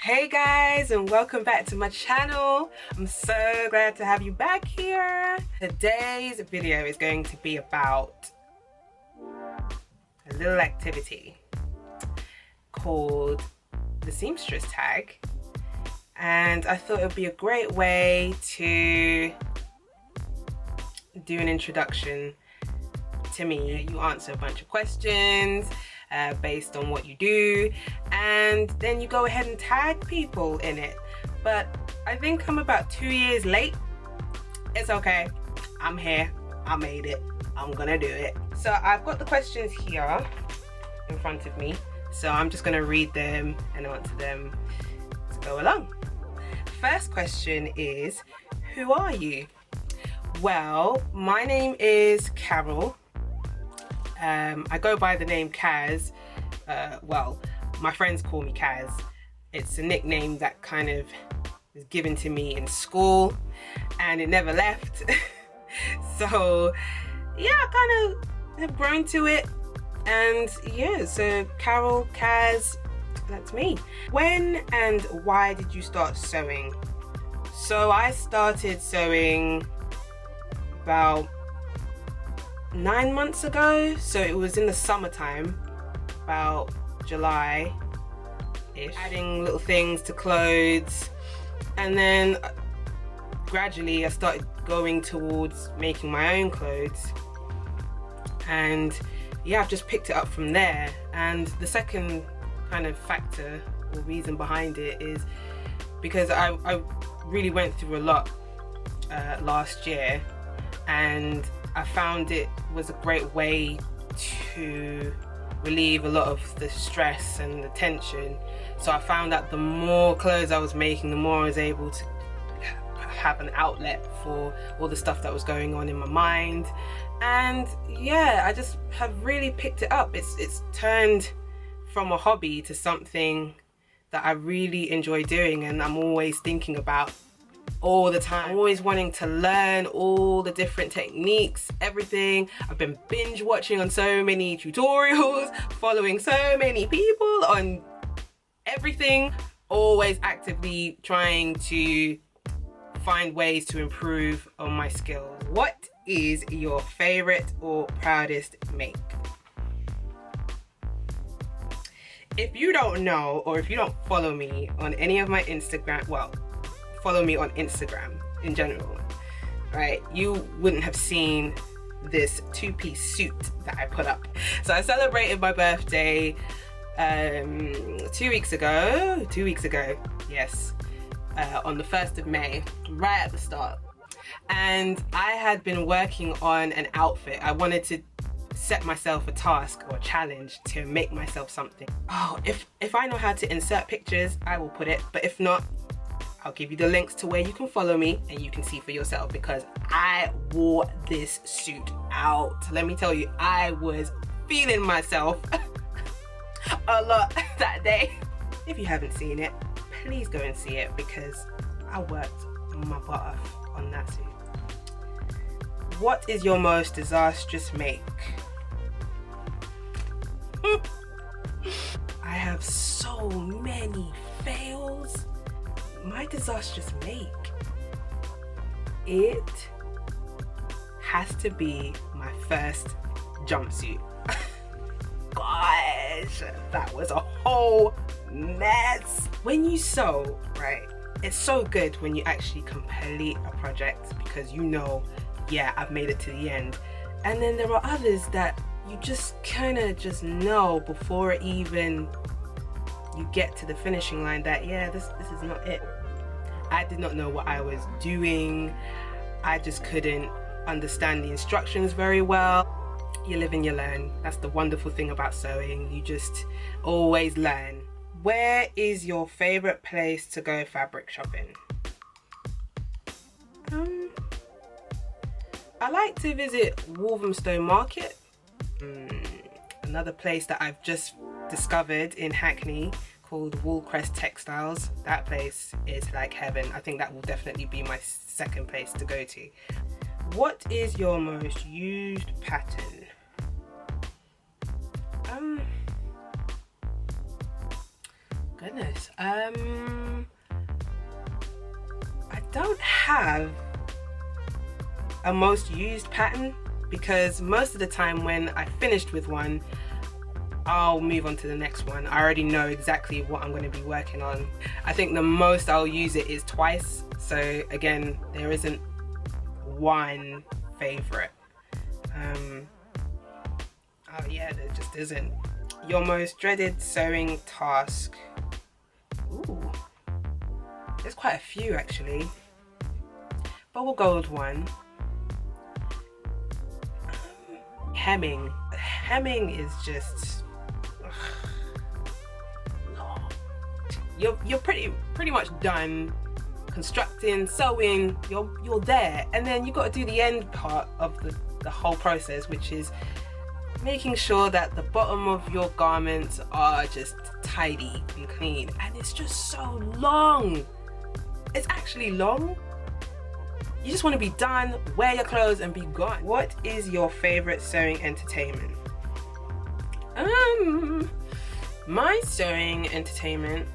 Hey guys, and welcome back to my channel. I'm so glad to have you back here. Today's video is going to be about a little activity called the Seamstress Tag, and I thought it would be a great way to do an introduction to me. You answer a bunch of questions based on what you do, and then you go ahead and tag people in it. But I think I'm about 2 years late. It's okay, I'm here, I made it, I'm gonna do it. So I've got the questions here in front of me, so I'm just gonna read them and answer them to go along. First question is, who are you? Well, my name is Carol. I go by the name Kaz. Well, my friends call me Kaz. It's a nickname that kind of was given to me in school and it never left. So yeah, I kind of have grown to it, and yeah, so Carol, Kaz, that's me. When and why did you start sewing? So I started sewing about 9 months ago, so it was in the summertime, about July-ish, adding little things to clothes, and then gradually I started going towards making my own clothes, and yeah, I've just picked it up from there. And the second kind of factor or reason behind it is because I really went through a lot last year, and I found it was a great way to relieve a lot of the stress and the tension. So I found that the more clothes I was making, the more I was able to have an outlet for all the stuff that was going on in my mind. And yeah, I just have really picked it up. It's turned from a hobby to something that I really enjoy doing, and I'm always thinking about all the time. I'm always wanting to learn all the different techniques, everything. I've been binge watching on so many tutorials, following so many people on everything, always actively trying to find ways to improve on my skills. What is your favorite or proudest make? If you don't know, or if you don't follow me on any of my Instagram, well, follow me on Instagram in general, right, you wouldn't have seen this two-piece suit that I put up. So I celebrated my birthday 2 weeks ago, yes, on the 1st of May, right at the start. And I had been working on an outfit. I wanted to set myself a task or a challenge to make myself something. Oh, if I know how to insert pictures, I will put it, but if not, I'll give you the links to where you can follow me and you can see for yourself, because I wore this suit out. Let me tell you, I was feeling myself a lot that day. If you haven't seen it, please go and see it, because I worked my butt off on that suit. What is your most disastrous make? I have so many fails. My disastrous make, it has to be my first jumpsuit. Gosh, that was a whole mess. When you sew, right, it's so good when you actually complete a project, because you know, yeah, I've made it to the end. And then there are others that you just kind of just know before even you get to the finishing line that, yeah, this is not it. I did not know what I was doing. I just couldn't understand the instructions very well. You live and you learn. That's the wonderful thing about sewing. You just always learn. Where is your favorite place to go fabric shopping? I like to visit Walthamstow Market. Another place that I've just discovered in Hackney called Woolcrest Textiles. That place is like heaven. I think that will definitely be my second place to go to. What is your most used pattern? Goodness. don't have a most used pattern, because most of the time when I finished with one, I'll move on to the next one. I already know exactly what I'm going to be working on. I think the most I'll use it is twice. So again, there isn't one favorite. Oh yeah, there just isn't. Your most dreaded sewing task. Ooh, there's quite a few actually, but we'll go with one. Hemming. Hemming is just long. You're pretty much done constructing, sewing. You're there, and then you got to do the end part of the whole process, which is making sure that the bottom of your garments are just tidy and clean. And it's just so long. It's actually long. You just want to be done, wear your clothes and be gone. What is your favorite sewing entertainment? My sewing entertainment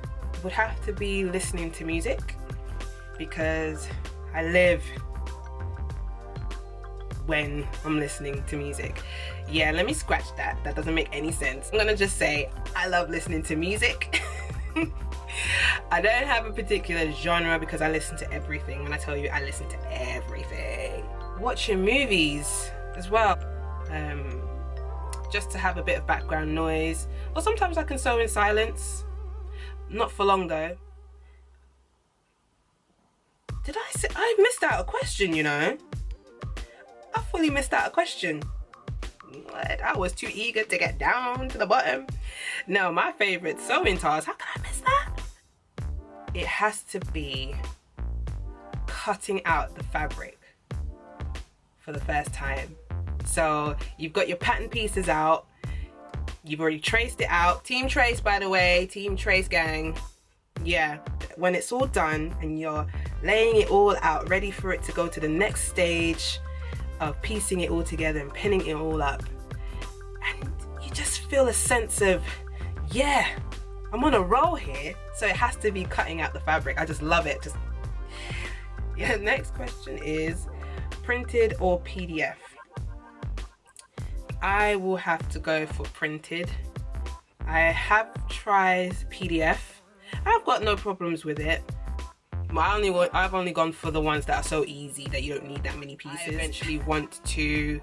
would have to be listening to music, because I live when I'm listening to music. Yeah, let me scratch that. That doesn't make any sense. I'm gonna just say I love listening to music. I don't have a particular genre because I listen to everything. When I tell you I listen to everything. Watching movies as well, just to have a bit of background noise. Or sometimes I can sew in silence. Not for long though. Did I say I missed out a question, you know? I fully missed out a question. What? I was too eager to get down to the bottom. No, my favorite sewing task, how can I miss that? It has to be cutting out the fabric for the first time. So you've got your pattern pieces out, you've already traced it out. Team Trace, by the way, Team Trace gang. Yeah, when it's all done and you're laying it all out, ready for it to go to the next stage of piecing it all together and pinning it all up, and you just feel a sense of, yeah, I'm on a roll here. So it has to be cutting out the fabric. I just love it. Just yeah. Next question is printed or PDF? I will have to go for printed. I have tried PDF. I've got no problems with it. I've only gone for the ones that are so easy that you don't need that many pieces. I eventually want to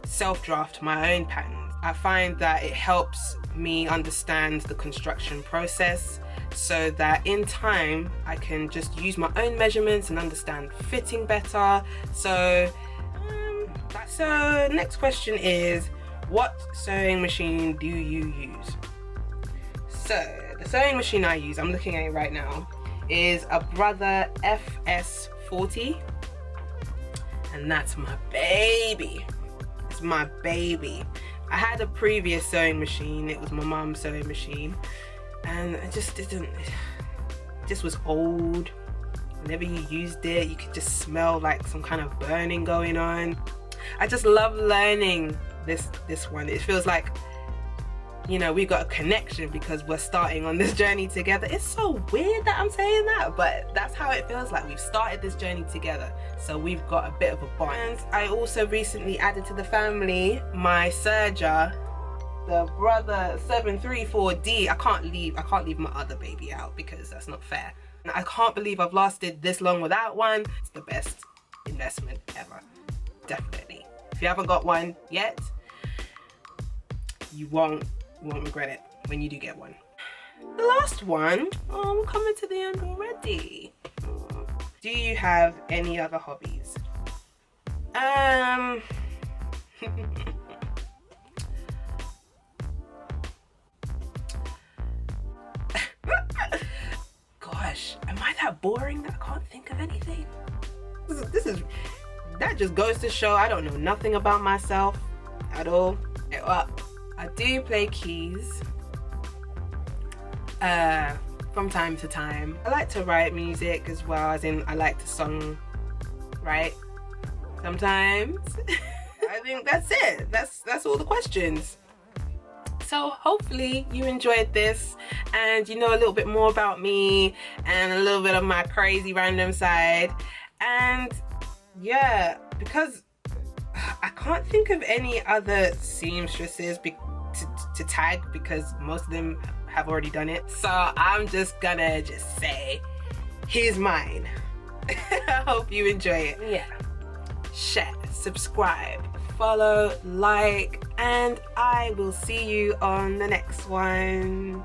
self-draft my own patterns. I find that it helps me understand the construction process, so that in time I can just use my own measurements and understand fitting better. So next question is, what sewing machine do you use? So the sewing machine I use, I'm looking at it right now, is a Brother FS40, and that's my baby. It's my baby. I had a previous sewing machine. It was my mom's sewing machine, and it just was old. Whenever you used it, you could just smell like some kind of burning going on. I just love learning this one. It feels like, you know, we've got a connection because we're starting on this journey together. It's so weird that I'm saying that, but that's how it feels like. We've started this journey together, so we've got a bit of a bond. And I also recently added to the family my serger, the Brother 734D. I can't leave my other baby out because that's not fair. And I can't believe I've lasted this long without one. It's the best investment ever, definitely. If you haven't got one yet, you won't regret it when you do get one. The last one, oh, I'm coming to the end already. Do you have any other hobbies? Gosh, am I that boring that I can't think of anything? That just goes to show I don't know nothing about myself at all. I do play keys from time to time. I like to write music as well, as in I like to song write sometimes. I think that's it. That's all the questions. So hopefully you enjoyed this, and you know a little bit more about me and a little bit of my crazy random side. And yeah, because I can't think of any other seamstresses to tag, because most of them have already done it, so I'm just gonna say here's mine. I hope you enjoy it. Yeah, share, subscribe, follow, like, and I will see you on the next one.